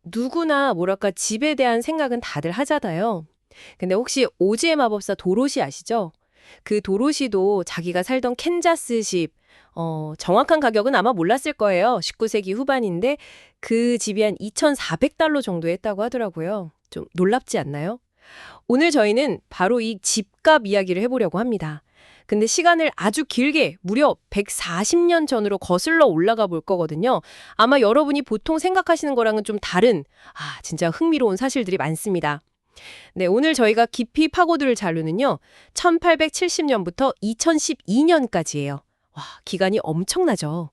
누구나 뭐랄까 집에 대한 생각은 다들 하잖아요. 근데 혹시 오즈의 마법사 도로시 아시죠? 그 도로시도 자기가 살던 캔자스십, 정확한 가격은 아마 몰랐을 거예요. 19세기 후반인데 그 집이 한 2,400달러 정도 했다고 하더라고요. 좀 놀랍지 않나요? 오늘 저희는 바로 이 집값 이야기를 해보려고 합니다. 근데 시간을 아주 길게 무려 140년 전으로 거슬러 올라가 볼 거거든요. 아마 여러분이 보통 생각하시는 거랑은 좀 다른, 진짜 흥미로운 사실들이 많습니다. 네, 오늘 저희가 깊이 파고들 자료는요. 1870년부터 2012년까지예요. 와, 기간이 엄청나죠.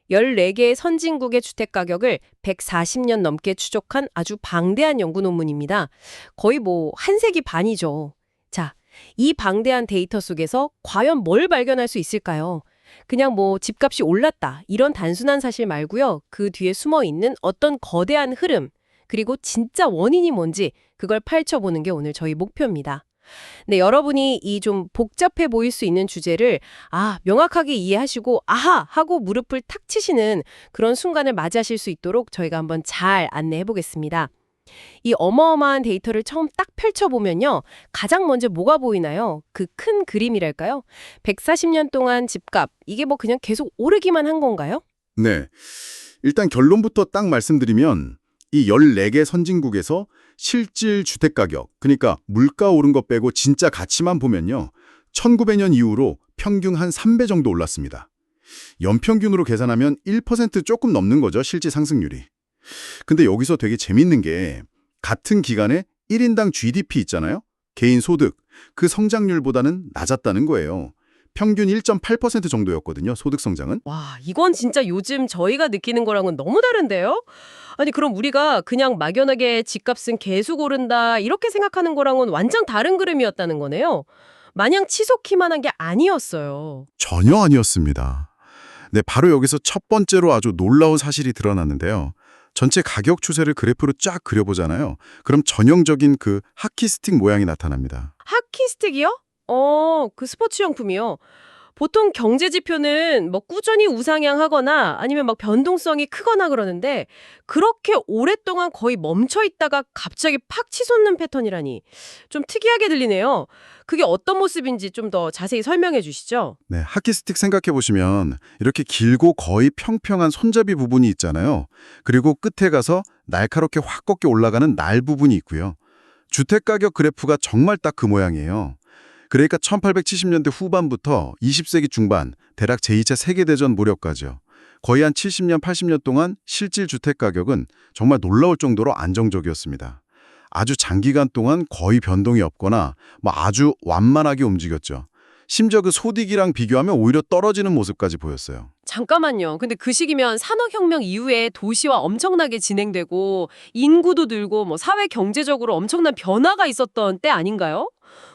14개의 선진국의 주택 가격을 140년 넘게 추적한 아주 방대한 연구 논문입니다. 거의 한 세기 반이죠. 자, 이 방대한 데이터 속에서 과연 뭘 발견할 수 있을까요? 그냥 집값이 올랐다 이런 단순한 사실 말고요. 그 뒤에 숨어 있는 어떤 거대한 흐름, 그리고 진짜 원인이 뭔지 그걸 파헤쳐보는 게 오늘 저희 목표입니다. 네, 여러분이 이 좀 복잡해 보일 수 있는 주제를 명확하게 이해하시고 아하! 하고 무릎을 탁 치시는 그런 순간을 맞이하실 수 있도록 저희가 한번 잘 안내해 보겠습니다. 이 어마어마한 데이터를 처음 딱 펼쳐보면요. 가장 먼저 뭐가 보이나요? 그 큰 그림이랄까요? 140년 동안 집값, 이게 그냥 계속 오르기만 한 건가요? 네. 일단 결론부터 딱 말씀드리면 이 14개 선진국에서 실질 주택 가격, 그러니까 물가 오른 것 빼고 진짜 가치만 보면요. 1900년 이후로 평균 한 3배 정도 올랐습니다. 연평균으로 계산하면 1% 조금 넘는 거죠, 실질 상승률이. 근데 여기서 되게 재밌는 게 같은 기간에 1인당 GDP 있잖아요? 개인 소득, 그 성장률보다는 낮았다는 거예요. 평균 1.8% 정도였거든요, 소득 성장은. 와, 이건 진짜 요즘 저희가 느끼는 거랑은 너무 다른데요? 아니, 그럼 우리가 그냥 막연하게 집값은 계속 오른다 이렇게 생각하는 거랑은 완전 다른 그림이었다는 거네요. 마냥 치솟기만 한 게 아니었어요. 전혀 아니었습니다. 네, 바로 여기서 첫 번째로 아주 놀라운 사실이 드러났는데요. 전체 가격 추세를 그래프로 쫙 그려보잖아요. 그럼 전형적인 그 하키스틱 모양이 나타납니다. 하키스틱이요? 그 스포츠 용품이요. 보통 경제 지표는 꾸준히 우상향하거나 아니면 변동성이 크거나 그러는데 그렇게 오랫동안 거의 멈춰 있다가 갑자기 팍 치솟는 패턴이라니 좀 특이하게 들리네요. 그게 어떤 모습인지 좀 더 자세히 설명해 주시죠. 네, 하키스틱 생각해 보시면 이렇게 길고 거의 평평한 손잡이 부분이 있잖아요. 그리고 끝에 가서 날카롭게 확 꺾여 올라가는 날 부분이 있고요. 주택 가격 그래프가 정말 딱 그 모양이에요. 그러니까 1870년대 후반부터 20세기 중반, 대략 제2차 세계대전 무렵까지요. 거의 한 70년, 80년 동안 실질 주택 가격은 정말 놀라울 정도로 안정적이었습니다. 아주 장기간 동안 거의 변동이 없거나 아주 완만하게 움직였죠. 심지어 그 소득이랑 비교하면 오히려 떨어지는 모습까지 보였어요. 잠깐만요. 근데 그 시기면 산업혁명 이후에 도시화 엄청나게 진행되고 인구도 늘고 사회 경제적으로 엄청난 변화가 있었던 때 아닌가요?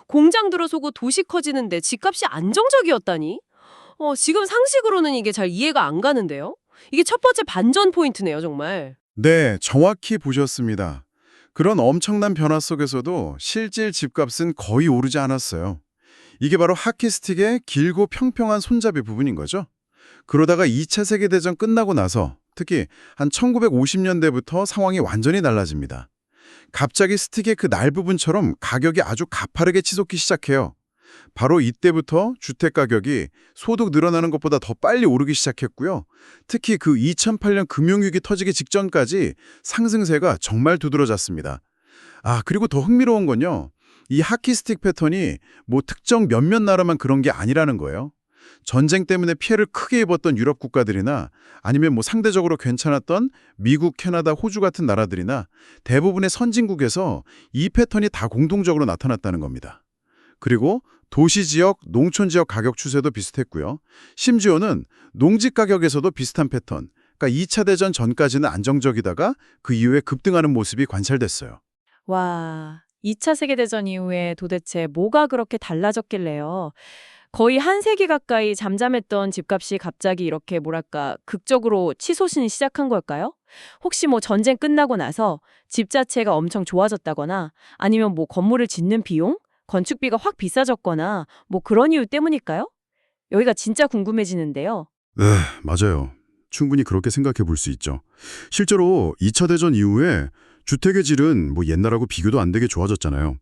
공장 들어서고 도시 커지는데 집값이 안정적이었다니? 지금 상식으로는 이게 잘 이해가 안 가는데요? 이게 첫 번째 반전 포인트네요, 정말. 네, 정확히 보셨습니다. 그런 엄청난 변화 속에서도 실질 집값은 거의 오르지 않았어요. 이게 바로 하키스틱의 길고 평평한 손잡이 부분인 거죠. 그러다가 2차 세계대전 끝나고 나서 특히 한 1950년대부터 상황이 완전히 달라집니다. 갑자기 스틱의 그 날 부분처럼 가격이 아주 가파르게 치솟기 시작해요. 바로 이때부터 주택 가격이 소득 늘어나는 것보다 더 빨리 오르기 시작했고요. 특히 그 2008년 금융위기 터지기 직전까지 상승세가 정말 두드러졌습니다. 그리고 더 흥미로운 건요. 이 하키스틱 패턴이 특정 몇몇 나라만 그런 게 아니라는 거예요. 전쟁 때문에 피해를 크게 입었던 유럽 국가들이나 아니면 상대적으로 괜찮았던 미국, 캐나다, 호주 같은 나라들이나 대부분의 선진국에서 이 패턴이 다 공통적으로 나타났다는 겁니다. 그리고 도시 지역, 농촌 지역 가격 추세도 비슷했고요. 심지어는 농지 가격에서도 비슷한 패턴, 그러니까 2차 대전 전까지는 안정적이다가 그 이후에 급등하는 모습이 관찰됐어요. 와, 2차 세계대전 이후에 도대체 뭐가 그렇게 달라졌길래요? 거의 한 세기 가까이 잠잠했던 집값이 갑자기 이렇게 극적으로 치솟이 시작한 걸까요? 혹시 전쟁 끝나고 나서 집 자체가 엄청 좋아졌다거나 아니면 건물을 짓는 비용? 건축비가 확 비싸졌거나 그런 이유 때문일까요? 여기가 진짜 궁금해지는데요. 네, 맞아요. 충분히 그렇게 생각해 볼 수 있죠. 실제로 2차 대전 이후에 주택의 질은 뭐 옛날하고 비교도 안 되게 좋아졌잖아요.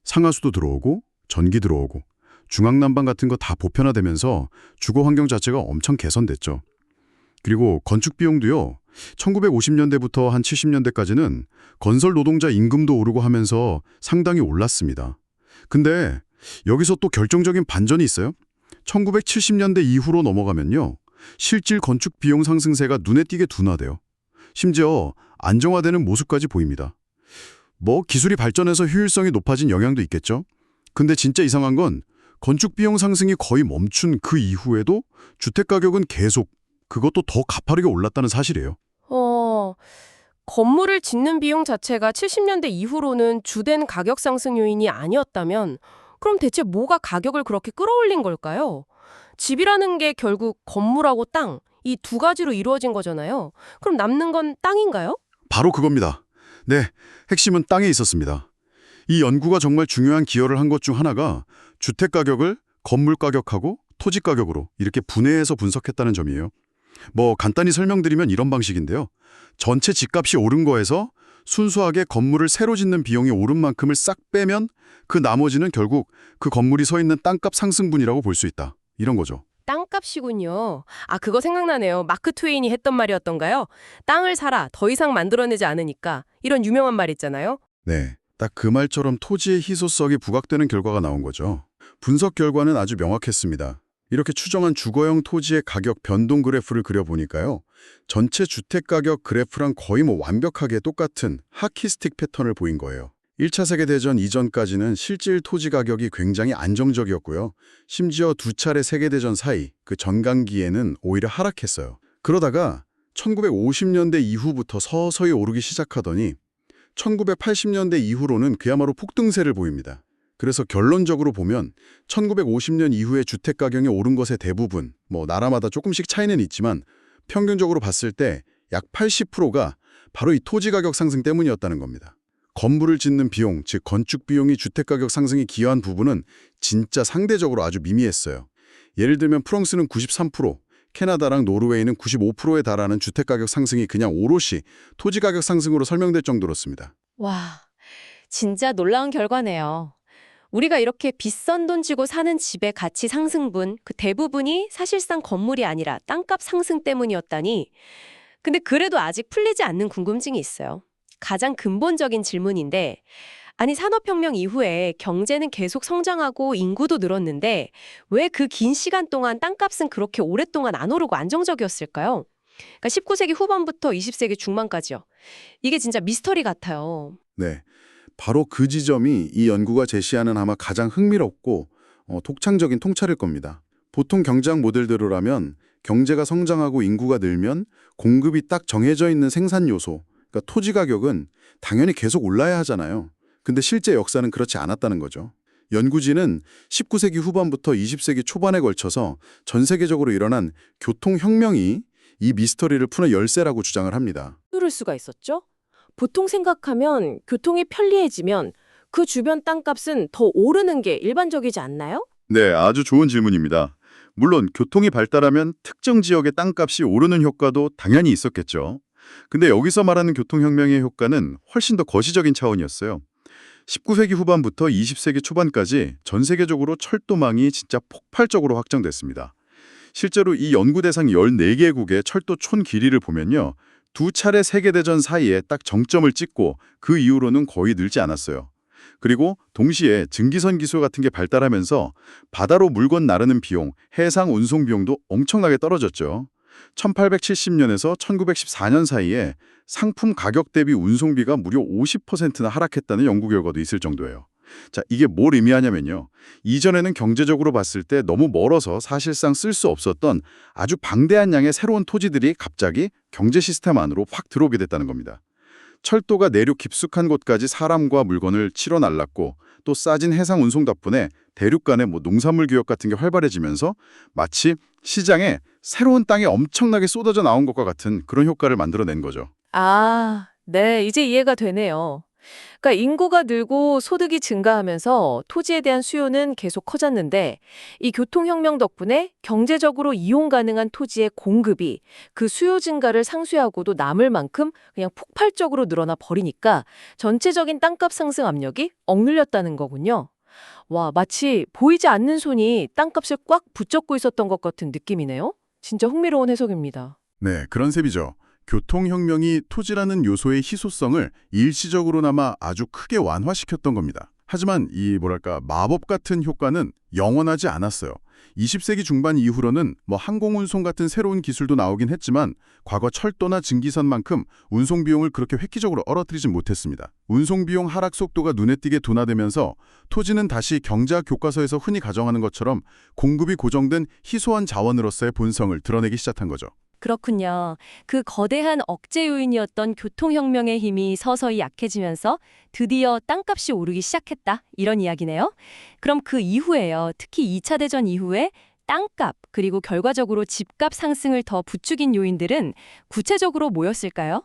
상하수도 들어오고 전기 들어오고 중앙난방 같은 거 다 보편화되면서 주거 환경 자체가 엄청 개선됐죠. 그리고 건축 비용도요. 1950년대부터 한 70년대까지는 건설 노동자 임금도 오르고 하면서 상당히 올랐습니다. 근데 여기서 또 결정적인 반전이 있어요. 1970년대 이후로 넘어가면요. 실질 건축 비용 상승세가 눈에 띄게 둔화돼요. 심지어 안정화되는 모습까지 보입니다. 뭐 기술이 발전해서 효율성이 높아진 영향도 있겠죠. 근데 진짜 이상한 건 건축 비용 상승이 거의 멈춘 그 이후에도 주택 가격은 계속 그것도 더 가파르게 올랐다는 사실이에요. 건물을 짓는 비용 자체가 70년대 이후로는 주된 가격 상승 요인이 아니었다면 그럼 대체 뭐가 가격을 그렇게 끌어올린 걸까요? 집이라는 게 결국 건물하고 땅, 이 두 가지로 이루어진 거잖아요. 그럼 남는 건 땅인가요? 바로 그겁니다. 네, 핵심은 땅에 있었습니다. 이 연구가 정말 중요한 기여를 한 것 중 하나가 주택 가격을 건물 가격하고 토지 가격으로 이렇게 분해해서 분석했다는 점이에요. 뭐 간단히 설명드리면 이런 방식인데요. 전체 집값이 오른 거에서 순수하게 건물을 새로 짓는 비용이 오른 만큼을 싹 빼면 그 나머지는 결국 그 건물이 서 있는 땅값 상승분이라고 볼 수 있다. 이런 거죠. 땅값이군요. 아, 그거 생각나네요. 마크 트웨인이 했던 말이었던가요? 땅을 사라, 더 이상 만들어내지 않으니까. 이런 유명한 말 있잖아요. 네, 딱 그 말처럼 토지의 희소성이 부각되는 결과가 나온 거죠. 분석 결과는 아주 명확했습니다. 이렇게 추정한 주거용 토지의 가격 변동 그래프를 그려보니까요. 전체 주택 가격 그래프랑 거의 뭐 완벽하게 똑같은 하키스틱 패턴을 보인 거예요. 1차 세계대전 이전까지는 실질 토지 가격이 굉장히 안정적이었고요. 심지어 두 차례 세계대전 사이 그 전강기에는 오히려 하락했어요. 그러다가 1950년대 이후부터 서서히 오르기 시작하더니 1980년대 이후로는 그야말로 폭등세를 보입니다. 그래서 결론적으로 보면 1950년 이후에 주택 가격이 오른 것의 대부분, 뭐 나라마다 조금씩 차이는 있지만 평균적으로 봤을 때 약 80%가 바로 이 토지 가격 상승 때문이었다는 겁니다. 건물을 짓는 비용, 즉 건축 비용이 주택 가격 상승에 기여한 부분은 진짜 상대적으로 아주 미미했어요. 예를 들면 프랑스는 93%, 캐나다랑 노르웨이는 95%에 달하는 주택 가격 상승이 그냥 오롯이 토지 가격 상승으로 설명될 정도였습니다. 와, 진짜 놀라운 결과네요. 우리가 이렇게 비싼 돈 주고 사는 집의 가치 상승분, 그 대부분이 사실상 건물이 아니라 땅값 상승 때문이었다니. 근데 그래도 아직 풀리지 않는 궁금증이 있어요. 가장 근본적인 질문인데, 아니 산업혁명 이후에 경제는 계속 성장하고 인구도 늘었는데 왜 그 긴 시간 동안 땅값은 그렇게 오랫동안 안 오르고 안정적이었을까요? 그러니까 19세기 후반부터 20세기 중반까지요. 이게 진짜 미스터리 같아요. 네, 바로 그 지점이 이 연구가 제시하는 아마 가장 흥미롭고 독창적인 통찰일 겁니다. 보통 경제학 모델대로라면 경제가 성장하고 인구가 늘면 공급이 딱 정해져 있는 생산 요소, 그러니까 토지 가격은 당연히 계속 올라야 하잖아요. 근데 실제 역사는 그렇지 않았다는 거죠. 연구진은 19세기 후반부터 20세기 초반에 걸쳐서 전 세계적으로 일어난 교통혁명이 이 미스터리를 푸는 열쇠라고 주장을 합니다. 뚫을 수가 있었죠? 보통 생각하면 교통이 편리해지면 그 주변 땅값은 더 오르는 게 일반적이지 않나요? 네, 아주 좋은 질문입니다. 물론 교통이 발달하면 특정 지역의 땅값이 오르는 효과도 당연히 있었겠죠. 근데 여기서 말하는 교통혁명의 효과는 훨씬 더 거시적인 차원이었어요. 19세기 후반부터 20세기 초반까지 전 세계적으로 철도망이 진짜 폭발적으로 확장됐습니다. 실제로 이 연구 대상 14개국의 철도 촌 길이를 보면요. 두 차례 세계대전 사이에 딱 정점을 찍고 그 이후로는 거의 늘지 않았어요. 그리고 동시에 증기선 기술 같은 게 발달하면서 바다로 물건 나르는 비용, 해상 운송 비용도 엄청나게 떨어졌죠. 1870년에서 1914년 사이에 상품 가격 대비 운송비가 무려 50%나 하락했다는 연구 결과도 있을 정도예요. 자, 이게 뭘 의미하냐면요. 이전에는 경제적으로 봤을 때 너무 멀어서 사실상 쓸 수 없었던 아주 방대한 양의 새로운 토지들이 갑자기 경제 시스템 안으로 확 들어오게 됐다는 겁니다. 철도가 내륙 깊숙한 곳까지 사람과 물건을 치러 날랐고 또 싸진 해상 운송 덕분에 대륙 간의 농산물 교역 같은 게 활발해지면서 마치 시장에 새로운 땅이 엄청나게 쏟아져 나온 것과 같은 그런 효과를 만들어낸 거죠. 아, 네, 이제 이해가 되네요. 그러니까 인구가 늘고 소득이 증가하면서 토지에 대한 수요는 계속 커졌는데 이 교통혁명 덕분에 경제적으로 이용 가능한 토지의 공급이 그 수요 증가를 상쇄하고도 남을 만큼 그냥 폭발적으로 늘어나 버리니까 전체적인 땅값 상승 압력이 억눌렸다는 거군요. 와, 마치 보이지 않는 손이 땅값을 꽉 붙잡고 있었던 것 같은 느낌이네요. 진짜 흥미로운 해석입니다. 네, 그런 셈이죠. 교통혁명이 토지라는 요소의 희소성을 일시적으로나마 아주 크게 완화시켰던 겁니다. 하지만 이 마법 같은 효과는 영원하지 않았어요. 20세기 중반 이후로는 항공운송 같은 새로운 기술도 나오긴 했지만 과거 철도나 증기선만큼 운송 비용을 그렇게 획기적으로 떨어뜨리진 못했습니다. 운송 비용 하락 속도가 눈에 띄게 둔화되면서 토지는 다시 경제학 교과서에서 흔히 가정하는 것처럼 공급이 고정된 희소한 자원으로서의 본성을 드러내기 시작한 거죠. 그렇군요. 그 거대한 억제 요인이었던 교통혁명의 힘이 서서히 약해지면서 드디어 땅값이 오르기 시작했다. 이런 이야기네요. 그럼 그 이후에요. 특히 2차 대전 이후에 땅값 그리고 결과적으로 집값 상승을 더 부추긴 요인들은 구체적으로 뭐였을까요?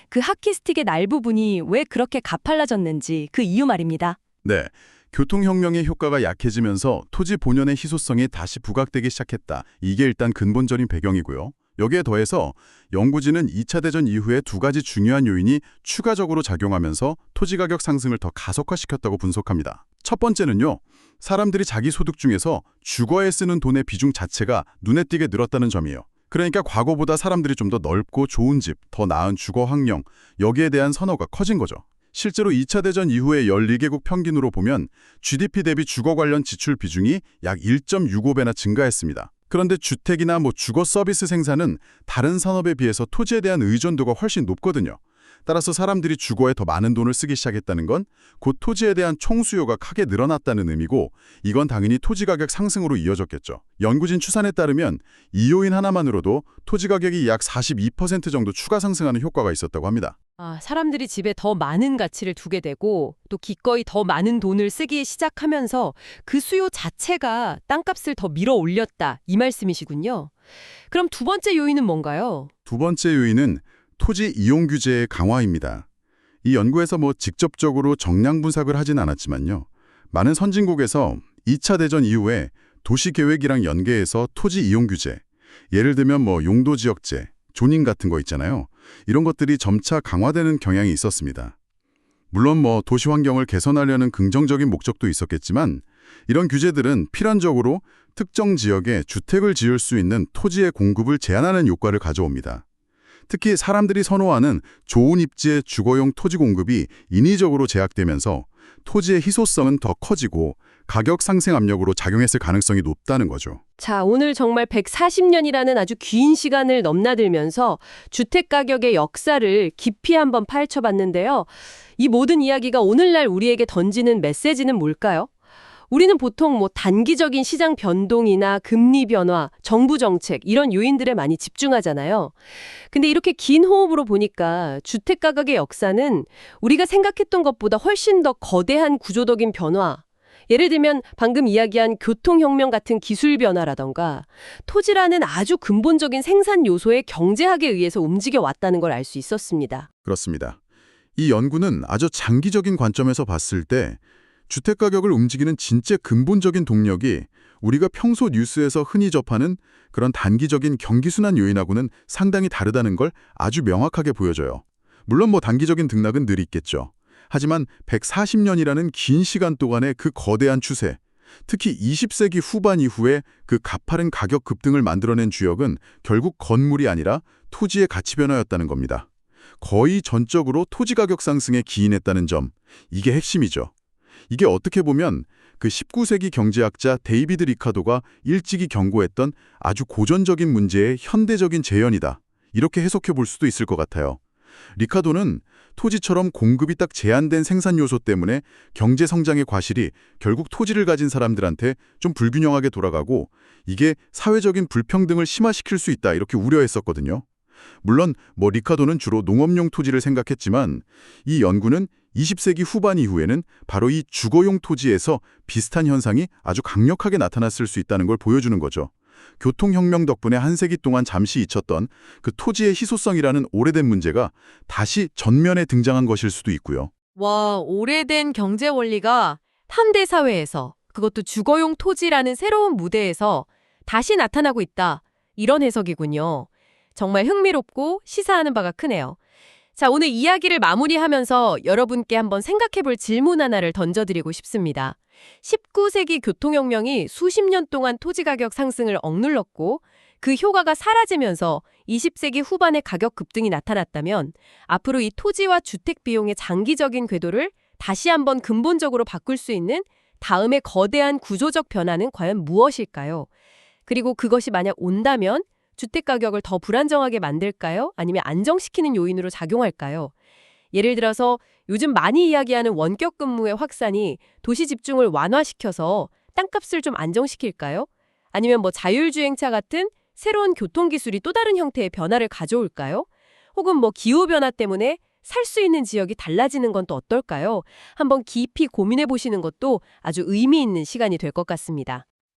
그 하키스틱의 날 부분이 왜 그렇게 가팔라졌는지 그 이유 말입니다. 네, 교통혁명의 효과가 약해지면서 토지 본연의 희소성이 다시 부각되기 시작했다. 이게 일단 근본적인 배경이고요. 여기에 더해서 연구진은 2차 대전 이후에 두 가지 중요한 요인이 추가적으로 작용하면서 토지 가격 상승을 더 가속화시켰다고 분석합니다. 첫 번째는요, 사람들이 자기 소득 중에서 주거에 쓰는 돈의 비중 자체가 눈에 띄게 늘었다는 점이에요. 그러니까 과거보다 사람들이 좀 더 넓고 좋은 집, 더 나은 주거 환경, 여기에 대한 선호가 커진 거죠. 실제로 2차 대전 이후의 12개국 평균으로 보면 GDP 대비 주거 관련 지출 비중이 약 1.65배나 증가했습니다. 그런데 주택이나 주거 서비스 생산은 다른 산업에 비해서 토지에 대한 의존도가 훨씬 높거든요. 따라서 사람들이 주거에 더 많은 돈을 쓰기 시작했다는 건 곧 토지에 대한 총수요가 크게 늘어났다는 의미고, 이건 당연히 토지 가격 상승으로 이어졌겠죠. 연구진 추산에 따르면 이 요인 하나만으로도 토지 가격이 약 42% 정도 추가 상승하는 효과가 있었다고 합니다. 사람들이 집에 더 많은 가치를 두게 되고 또 기꺼이 더 많은 돈을 쓰기 시작하면서 그 수요 자체가 땅값을 더 밀어 올렸다. 이 말씀이시군요. 그럼 두 번째 요인은 뭔가요? 두 번째 요인은 토지 이용 규제의 강화입니다. 이 연구에서 직접적으로 정량 분석을 하진 않았지만요. 많은 선진국에서 2차 대전 이후에 도시계획이랑 연계해서 토지 이용 규제, 예를 들면 용도지역제, 조닝 같은 거 있잖아요. 이런 것들이 점차 강화되는 경향이 있었습니다. 물론 도시 환경을 개선하려는 긍정적인 목적도 있었겠지만 이런 규제들은 필연적으로 특정 지역에 주택을 지을 수 있는 토지의 공급을 제한하는 효과를 가져옵니다. 특히 사람들이 선호하는 좋은 입지의 주거용 토지 공급이 인위적으로 제약되면서 토지의 희소성은 더 커지고 가격 상승 압력으로 작용했을 가능성이 높다는 거죠. 자, 오늘 정말 140년이라는 아주 긴 시간을 넘나들면서 주택 가격의 역사를 깊이 한번 파헤쳐 봤는데요. 이 모든 이야기가 오늘날 우리에게 던지는 메시지는 뭘까요? 우리는 보통 단기적인 시장 변동이나 금리 변화, 정부 정책 이런 요인들에 많이 집중하잖아요. 근데 이렇게 긴 호흡으로 보니까 주택 가격의 역사는 우리가 생각했던 것보다 훨씬 더 거대한 구조적인 변화, 예를 들면 방금 이야기한 교통혁명 같은 기술 변화라던가 토지라는 아주 근본적인 생산 요소의 경제학에 의해서 움직여 왔다는 걸 알 수 있었습니다. 그렇습니다. 이 연구는 아주 장기적인 관점에서 봤을 때 주택 가격을 움직이는 진짜 근본적인 동력이 우리가 평소 뉴스에서 흔히 접하는 그런 단기적인 경기순환 요인하고는 상당히 다르다는 걸 아주 명확하게 보여줘요. 물론 단기적인 등락은 늘 있겠죠. 하지만 140년이라는 긴 시간 동안의 그 거대한 추세, 특히 20세기 후반 이후에 그 가파른 가격 급등을 만들어낸 주역은 결국 건물이 아니라 토지의 가치 변화였다는 겁니다. 거의 전적으로 토지 가격 상승에 기인했다는 점, 이게 핵심이죠. 이게 어떻게 보면 그 19세기 경제학자 데이비드 리카도가 일찍이 경고했던 아주 고전적인 문제의 현대적인 재현이다. 이렇게 해석해 볼 수도 있을 것 같아요. 리카도는 토지처럼 공급이 딱 제한된 생산 요소 때문에 경제 성장의 과실이 결국 토지를 가진 사람들한테 좀 불균형하게 돌아가고 이게 사회적인 불평등을 심화시킬 수 있다. 이렇게 우려했었거든요. 물론 리카도는 주로 농업용 토지를 생각했지만 이 연구는 20세기 후반 이후에는 바로 이 주거용 토지에서 비슷한 현상이 아주 강력하게 나타났을 수 있다는 걸 보여주는 거죠. 교통혁명 덕분에 한 세기 동안 잠시 잊혔던 그 토지의 희소성이라는 오래된 문제가 다시 전면에 등장한 것일 수도 있고요. 와, 오래된 경제 원리가 현대 사회에서, 그것도 주거용 토지라는 새로운 무대에서 다시 나타나고 있다. 이런 해석이군요. 정말 흥미롭고 시사하는 바가 크네요. 자, 오늘 이야기를 마무리하면서 여러분께 한번 생각해볼 질문 하나를 던져드리고 싶습니다. 19세기 교통혁명이 수십 년 동안 토지 가격 상승을 억눌렀고 그 효과가 사라지면서 20세기 후반에 가격 급등이 나타났다면 앞으로 이 토지와 주택 비용의 장기적인 궤도를 다시 한번 근본적으로 바꿀 수 있는 다음의 거대한 구조적 변화는 과연 무엇일까요? 그리고 그것이 만약 온다면 주택 가격을 더 불안정하게 만들까요? 아니면 안정시키는 요인으로 작용할까요? 예를 들어서 요즘 많이 이야기하는 원격 근무의 확산이 도시 집중을 완화시켜서 땅값을 좀 안정시킬까요? 아니면 자율주행차 같은 새로운 교통기술이 또 다른 형태의 변화를 가져올까요? 혹은 기후변화 때문에 살 수 있는 지역이 달라지는 건 또 어떨까요? 한번 깊이 고민해 보시는 것도 아주 의미 있는 시간이 될 것 같습니다.